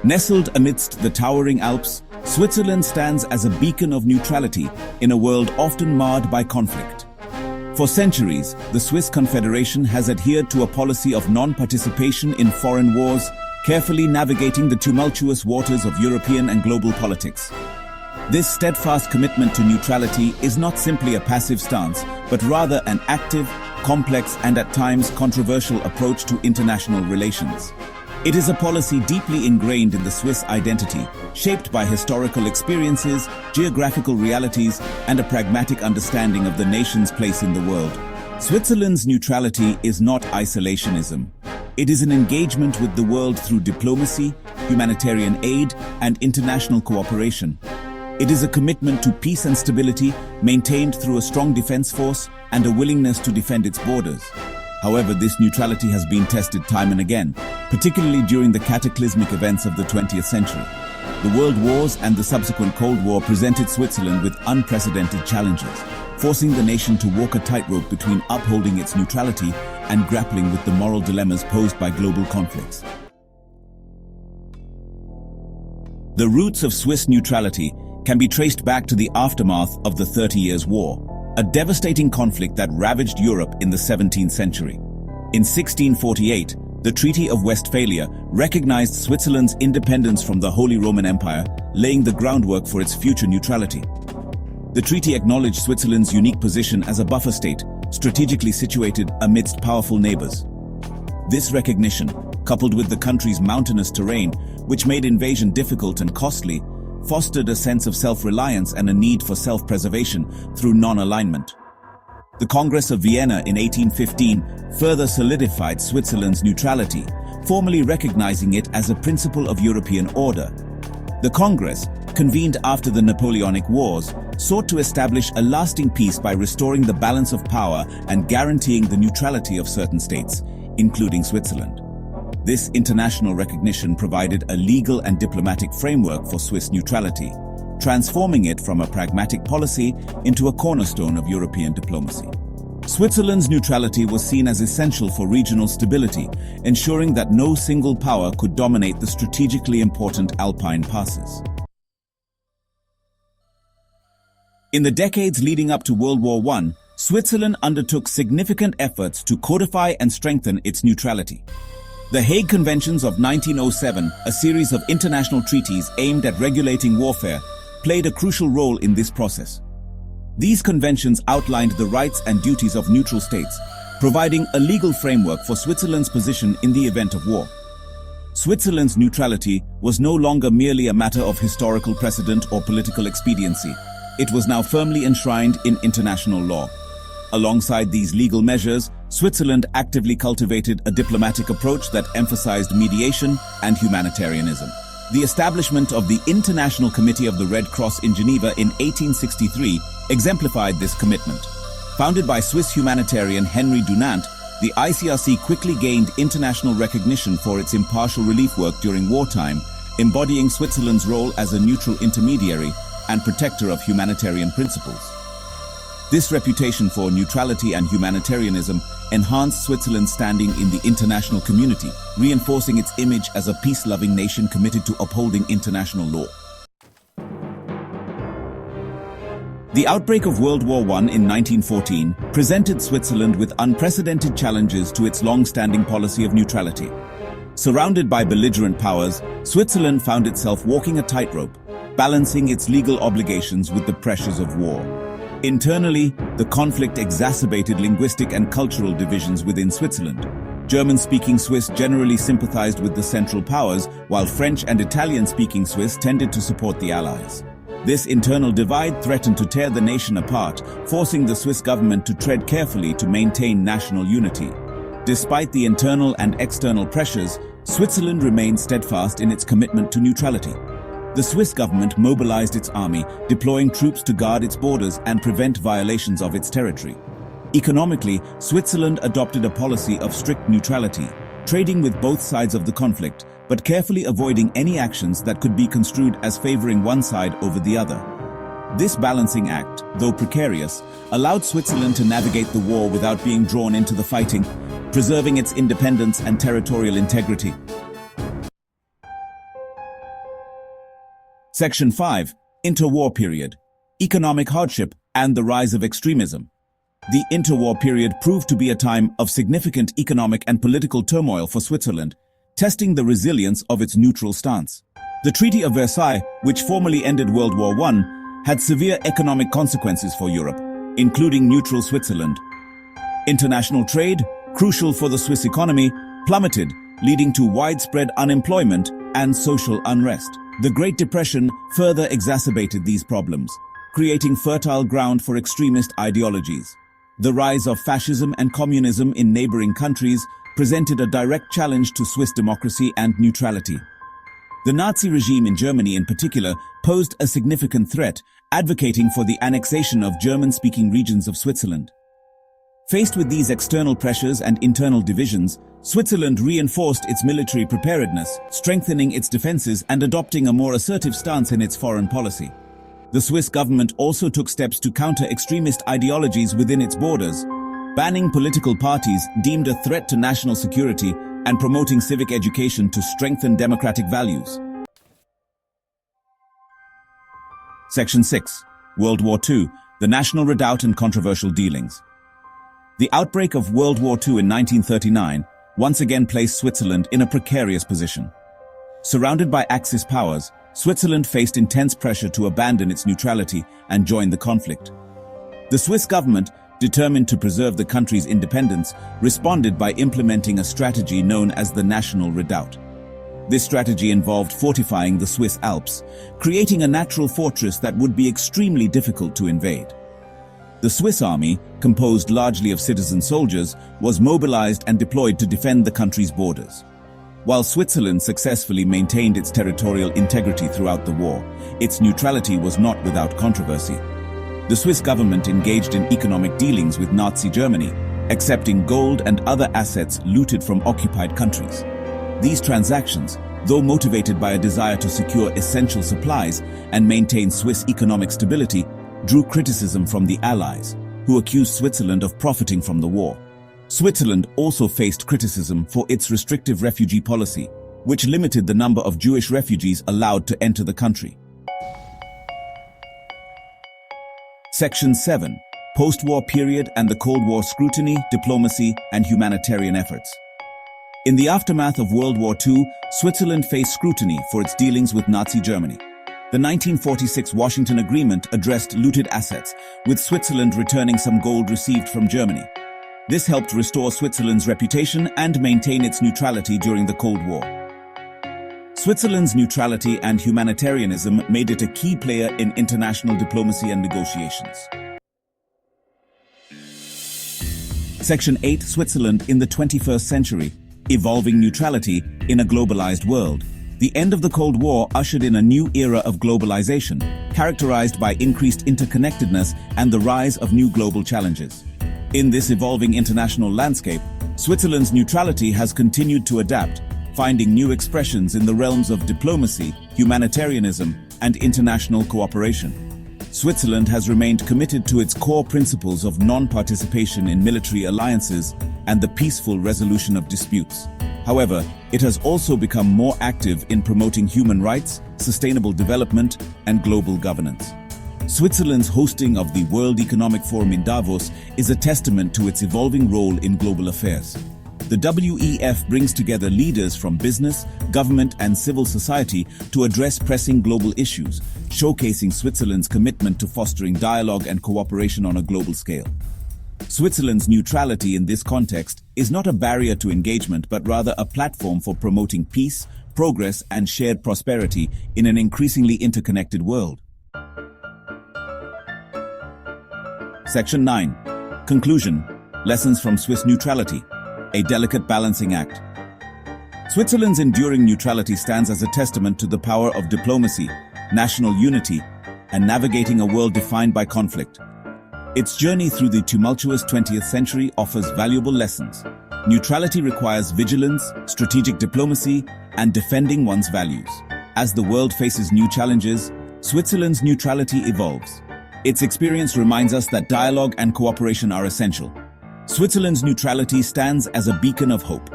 Nestled amidst the towering Alps, Switzerland stands as a beacon of neutrality in a world often marred by conflict. For centuries, the Swiss Confederation has adhered to a policy of non-participation in foreign wars, carefully navigating the tumultuous waters of European and global politics. This steadfast commitment to neutrality is not simply a passive stance, but rather an active, complex, and at times controversial approach to international relations. It is a policy deeply ingrained in the Swiss identity, shaped by historical experiences, geographical realities, and a pragmatic understanding of the nation's place in the world. Switzerland's neutrality is not isolationism. It is an engagement with the world through diplomacy, humanitarian aid, and international cooperation. It is a commitment to peace and stability, maintained through a strong defense force and a willingness to defend its borders. However, this neutrality has been tested time and again, particularly during the cataclysmic events of the 20th century. The World Wars and the subsequent Cold War presented Switzerland with unprecedented challenges, forcing the nation to walk a tightrope between upholding its neutrality and grappling with the moral dilemmas posed by global conflicts. The roots of Swiss neutrality can be traced back to the aftermath of the 30 Years' War, a devastating conflict that ravaged Europe in the 17th century. In 1648, the Treaty of Westphalia recognized Switzerland's independence from the Holy Roman Empire, laying the groundwork for its future neutrality. The treaty acknowledged Switzerland's unique position as a buffer state, strategically situated amidst powerful neighbors. This recognition, coupled with the country's mountainous terrain, which made invasion difficult and costly, fostered a sense of self-reliance and a need for self-preservation through non-alignment. The Congress of Vienna in 1815 further solidified Switzerland's neutrality, formally recognizing it as a principle of European order. The Congress, convened after the Napoleonic Wars, sought to establish a lasting peace by restoring the balance of power and guaranteeing the neutrality of certain states, including Switzerland. This international recognition provided a legal and diplomatic framework for Swiss neutrality, transforming it from a pragmatic policy into a cornerstone of European diplomacy. Switzerland's neutrality was seen as essential for regional stability, ensuring that no single power could dominate the strategically important Alpine passes. In the decades leading up to World War I, Switzerland undertook significant efforts to codify and strengthen its neutrality. The Hague Conventions of 1907, a series of international treaties aimed at regulating warfare, played a crucial role in this process. These conventions outlined the rights and duties of neutral states, providing a legal framework for Switzerland's position in the event of war. Switzerland's neutrality was no longer merely a matter of historical precedent or political expediency. It was now firmly enshrined in international law. Alongside these legal measures, Switzerland actively cultivated a diplomatic approach that emphasized mediation and humanitarianism. The establishment of the International Committee of the Red Cross in Geneva in 1863 exemplified this commitment. Founded by Swiss humanitarian Henry Dunant, the ICRC quickly gained international recognition for its impartial relief work during wartime, embodying Switzerland's role as a neutral intermediary and protector of humanitarian principles. This reputation for neutrality and humanitarianism enhanced Switzerland's standing in the international community, reinforcing its image as a peace-loving nation committed to upholding international law. The outbreak of World War I in 1914 presented Switzerland with unprecedented challenges to its long-standing policy of neutrality. Surrounded by belligerent powers, Switzerland found itself walking a tightrope, balancing its legal obligations with the pressures of war. Internally, the conflict exacerbated linguistic and cultural divisions within Switzerland. German-speaking Swiss generally sympathized with the Central Powers, while French and Italian-speaking Swiss tended to support the Allies. This internal divide threatened to tear the nation apart, forcing the Swiss government to tread carefully to maintain national unity. Despite the internal and external pressures, Switzerland remained steadfast in its commitment to neutrality. The Swiss government mobilized its army, deploying troops to guard its borders and prevent violations of its territory. Economically, Switzerland adopted a policy of strict neutrality, trading with both sides of the conflict, but carefully avoiding any actions that could be construed as favoring one side over the other. This balancing act, though precarious, allowed Switzerland to navigate the war without being drawn into the fighting, preserving its independence and territorial integrity. Section 5. Interwar period. Economic hardship and the rise of extremism. The interwar period proved to be a time of significant economic and political turmoil for Switzerland, testing the resilience of its neutral stance. The Treaty of Versailles, which formally ended World War I, had severe economic consequences for Europe, including neutral Switzerland. International trade, crucial for the Swiss economy, plummeted, leading to widespread unemployment and social unrest. The Great Depression further exacerbated these problems, creating fertile ground for extremist ideologies. The rise of fascism and communism in neighboring countries presented a direct challenge to Swiss democracy and neutrality. The Nazi regime in Germany in particular posed a significant threat, advocating for the annexation of German-speaking regions of Switzerland. Faced with these external pressures and internal divisions, Switzerland reinforced its military preparedness, strengthening its defenses and adopting a more assertive stance in its foreign policy. The Swiss government also took steps to counter extremist ideologies within its borders, banning political parties deemed a threat to national security and promoting civic education to strengthen democratic values. Section 6. World War II, the National Redoubt and Controversial Dealings. The outbreak of World War II in 1939 once again placed Switzerland in a precarious position. Surrounded by Axis powers, Switzerland faced intense pressure to abandon its neutrality and join the conflict. The Swiss government, determined to preserve the country's independence, responded by implementing a strategy known as the National Redoubt. This strategy involved fortifying the Swiss Alps, creating a natural fortress that would be extremely difficult to invade. The Swiss army, composed largely of citizen soldiers, was mobilized and deployed to defend the country's borders. While Switzerland successfully maintained its territorial integrity throughout the war, its neutrality was not without controversy. The Swiss government engaged in economic dealings with Nazi Germany, accepting gold and other assets looted from occupied countries. These transactions, though motivated by a desire to secure essential supplies and maintain Swiss economic stability, drew criticism from the Allies, who accused Switzerland of profiting from the war. Switzerland also faced criticism for its restrictive refugee policy, which limited the number of Jewish refugees allowed to enter the country. Section 7. Post-war period and the Cold War scrutiny, diplomacy, and humanitarian efforts. In the aftermath of World War II, Switzerland faced scrutiny for its dealings with Nazi Germany. The 1946 Washington Agreement addressed looted assets, with Switzerland returning some gold received from Germany. This helped restore Switzerland's reputation and maintain its neutrality during the Cold War. Switzerland's neutrality and humanitarianism made it a key player in international diplomacy and negotiations. Section 8. Switzerland in the 21st century. Evolving neutrality in a globalized world. The end of the Cold War ushered in a new era of globalization, characterized by increased interconnectedness and the rise of new global challenges. In this evolving international landscape, Switzerland's neutrality has continued to adapt, finding new expressions in the realms of diplomacy, humanitarianism, and international cooperation. Switzerland has remained committed to its core principles of non-participation in military alliances and the peaceful resolution of disputes. However, it has also become more active in promoting human rights, sustainable development, and global governance. Switzerland's hosting of the World Economic Forum in Davos is a testament to its evolving role in global affairs. The WEF brings together leaders from business, government, and civil society to address pressing global issues, showcasing Switzerland's commitment to fostering dialogue and cooperation on a global scale. Switzerland's neutrality in this context is not a barrier to engagement, but rather a platform for promoting peace, progress, and shared prosperity in an increasingly interconnected world. Section 9. Conclusion. Lessons from Swiss neutrality. A delicate balancing act. Switzerland's enduring neutrality stands as a testament to the power of diplomacy, national unity, and navigating a world defined by conflict. Its journey through the tumultuous 20th century offers valuable lessons. Neutrality requires vigilance, strategic diplomacy, and defending one's values. As the world faces new challenges, Switzerland's neutrality evolves. Its experience reminds us that dialogue and cooperation are essential. Switzerland's neutrality stands as a beacon of hope,